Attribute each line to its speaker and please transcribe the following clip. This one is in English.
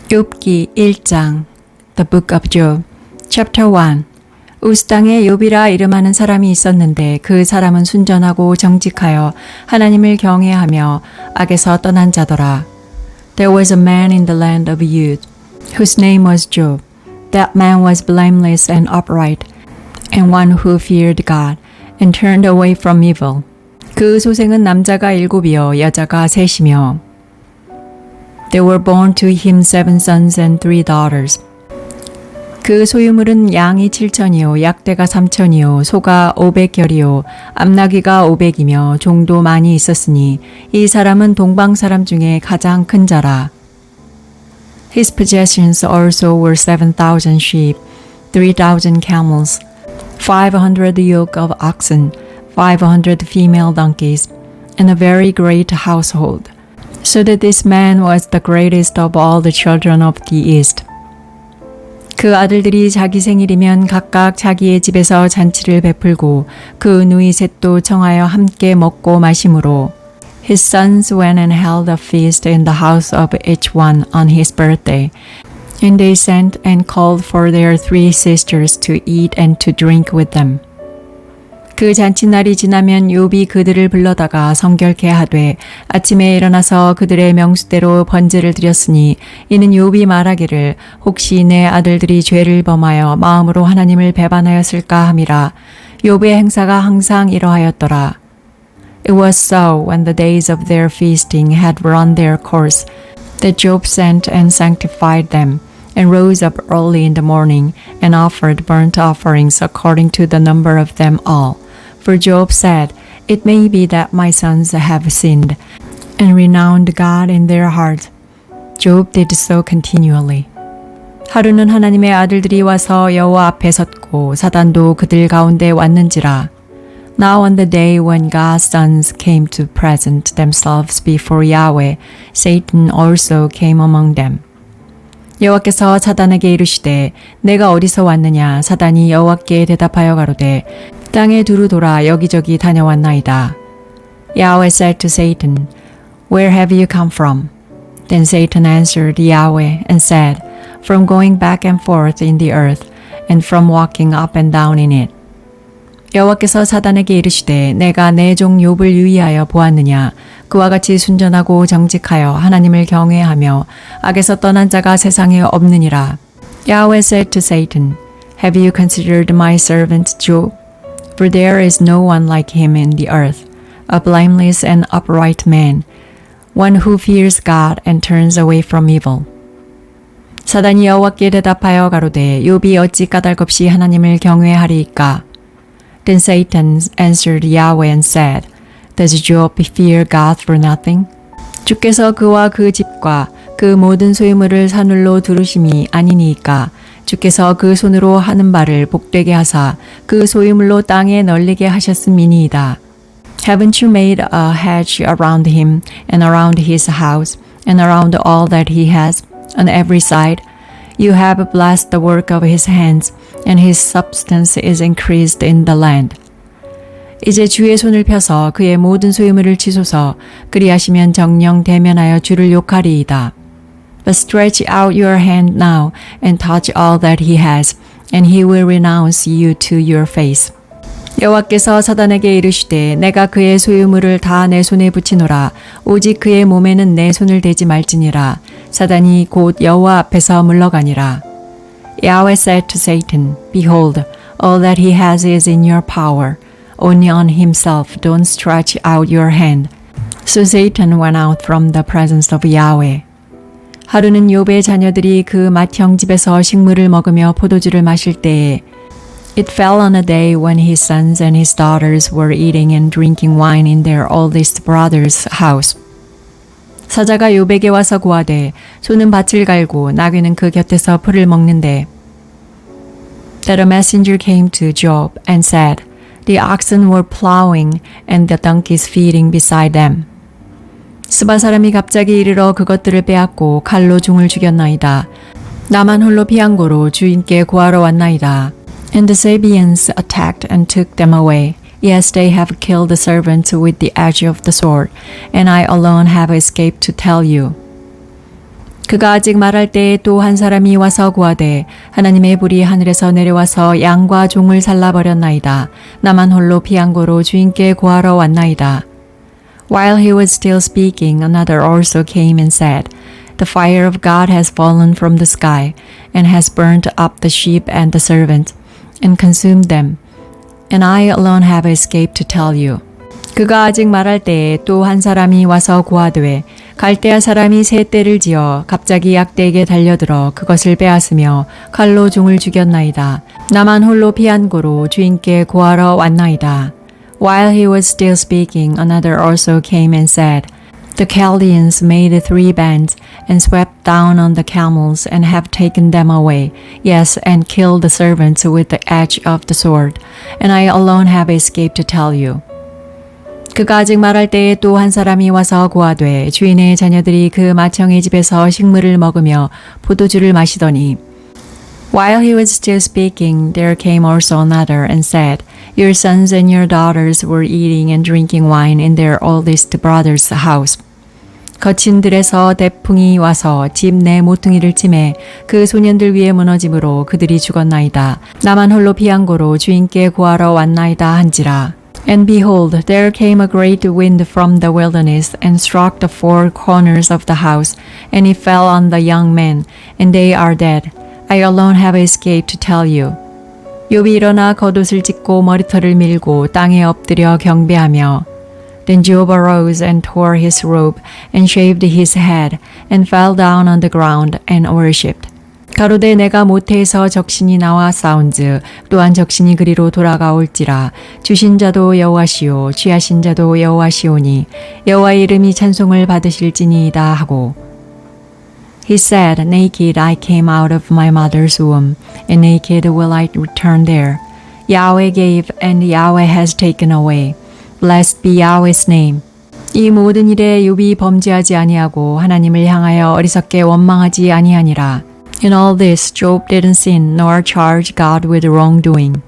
Speaker 1: 욥기 1장 The Book of Job Chapter 1 우스 땅에 욥이라 이름하는 사람이 있었는데 그 사람은 순전하고 정직하여 하나님을 경외하며 악에서 떠난 자더라. There was a man in the land of Uz, whose name was Job. That man was blameless and upright, and one who feared God, and turned away from evil. 그 소생은 남자가 7이요 여자가 3이며 There were born to him 7 sons and 3 daughters. 그 소유물은 양이 7,000이요 약대가 3,000이요 소가 500결이요 암나귀가 500이며 종도 많이 있었으니 이 사람은 동방 사람 중에 가장 큰 자라. His possessions also were 7,000 sheep, 3,000 camels, 500 yoke of oxen, 500 female donkeys, and a very great household. So that this man was the greatest of all the children of the East. 그 아들들이 자기 생일이면 각각 자기의 집에서 잔치를 베풀고 그 누이 셋도 청하여 함께 먹고 마심으로 His sons went and held a feast in the house of each one on his birthday. And they sent and called for their 3 sisters to eat and to drink with them. 그 잔치날이 지나면 욥이 그들을 불러다가 성결케 하되 아침에 일어나서 그들의 명수대로 번제를 드렸으니 이는 욥이 말하기를 혹시 내 아들들이 죄를 범하여 마음으로 하나님을 배반하였을까 함이라. 욥의 행사가 항상 이러하였더라. It was so when the days of their feasting had run their course that Job sent and sanctified them and rose up early in the morning and offered burnt offerings according to the number of them all. For Job said, It may be that my sons have sinned, and renowned God in their hearts. Job did so continually. 하루는 하나님의 아들들이 와서 여호와 앞에 섰고 사단도 그들 가운데 왔는지라. Now on the day when God's sons came to present themselves before Yahweh, Satan also came among them. 여호와께서 사단에게 이르시되 내가 어디서 왔느냐 사단이 여호와께 대답하여 가로되 땅에 두루 돌아 여기저기 다녀왔나이다. Yahweh said to Satan, Where have you come from? Then Satan answered Yahweh and said, From going back and forth in the earth, and from walking up and down in it. 여호와께서 사단에게 이르시되 내가 내 종 욥을 유의하여 보았느냐 그와 같이 순전하고 정직하여 하나님을 경외하며 악에서 떠난 자가 세상에 없느니라. Yahweh said to Satan, Have you considered my servant Job? For there is no one like him in the earth, a blameless and upright man, one who fears God and turns away from evil. 사단이 여호와께 대답하여 가로되 욥이 어찌 까닭없이 하나님을 경외하리이까? Then Satan answered Yahweh and said, Does Job fear God for nothing? 주께서 그와 그 집과 그 모든 소유물을 사늘로 두르심이 아니니이까 주께서 그 손으로 하는 바를 복되게 하사 그 소유물로 땅에 널리게 하셨음이니이다. Haven't you made a hedge around him and around his house and around all that he has on every side? You have blessed the work of his hands, and his substance is increased in the land. 이제 주의 손을 펴서 그의 모든 소유물을 치소서 그리하시면 정녕 대면하여 주를 욕하리이다. But stretch out your hand now and touch all that he has, and he will renounce you to your face. 여호와께서 사단에게 이르시되 내가 그의 소유물을 다 내 손에 붙이노라 오직 그의 몸에는 내 손을 대지 말지니라. 사단이 곧 여호와 앞에서 물러가니라. Yahweh said to Satan, Behold, all that he has is in your power. Only on himself don't stretch out your hand. So Satan went out from the presence of Yahweh. 하루는 욥의 자녀들이 그 맏형 집에서 식물을 먹으며 포도주를 마실 때에 It fell on a day when his sons and his daughters were eating and drinking wine in their oldest brother's house. 사자가 욥에게 와서 고하되 소는 밭을 갈고 나귀는 그 곁에서 풀을 먹는데 That a messenger came to Job and said, The oxen were plowing and the donkeys feeding beside them. 스바 사람이 갑자기 이르러 그것들을 빼앗고 칼로 종을 죽였나이다. 나만 홀로 피한 고로 주인께 구하러 왔나이다. And the Sabeans attacked and took them away. Yes, they have killed the servants with the edge of the sword, and I alone have escaped to tell you. 그가 아직 말할 때에 또 한 사람이 와서 구하되 하나님의 불이 하늘에서 내려와서 양과 종을 살라버렸나이다. 나만 홀로 피한고로 주인께 구하러 왔나이다. While he was still speaking, another also came and said, The fire of God has fallen from the sky, and has burnt up the sheep and the servant, and consumed them. And I alone have escaped to tell you. 그가 아직 말할 때에 또 한 사람이 와서 구하되 갈대아 사람이 새 떼를 지어 갑자기 약대에게 달려들어 그것을 빼앗으며 칼로 종을 죽였나이다. 나만 홀로 피한 고로 주인께 구하러 왔나이다. While he was still speaking, another also came and said, The Chaldeans made 3 bands and swept down on the camels and have taken them away, yes, and killed the servants with the edge of the sword, and I alone have escaped to tell you. 그가 아직 말할 때에 또 한 사람이 와서 구하되 주인의 자녀들이 그 맏형의 집에서 식물을 먹으며 포도주를 마시더니 While he was still speaking, there came also another and said, Your sons and your daughters were eating and drinking wine in their oldest brother's house. 거친 들에서 대풍이 와서 집 내 모퉁이를 치매 그 소년들 위에 무너짐으로 그들이 죽었나이다. 나만 홀로 피한 고로 주인께 구하러 왔나이다 한지라. And behold, there came a great wind from the wilderness, and struck the 4 corners of the house, and it fell on the young men, and they are dead. I alone have escaped to tell you. 욥이 일어나 겉옷을 찢고 머리털을 밀고 땅에 엎드려 경배하며 Then Job arose and tore his robe, and shaved his head, and fell down on the ground, and worshipped. 가로되 내가 모태에서 적신이 나와 싸운즉 또한 적신이 그리로 돌아가올지라. 주신 자도 여호와시오 취하신 자도 여호와시오니 여호와의 이름이 찬송을 받으실지니이다 하고 He said, Naked I came out of my mother's womb, and naked will I return there. Yahweh gave, and Yahweh has taken away. Blessed be Yahweh's name. 이 모든 일에 욥이 범죄하지 아니하고 하나님을 향하여 어리석게 원망하지 아니하니라. In all this, Job didn't sin nor charge God with wrongdoing.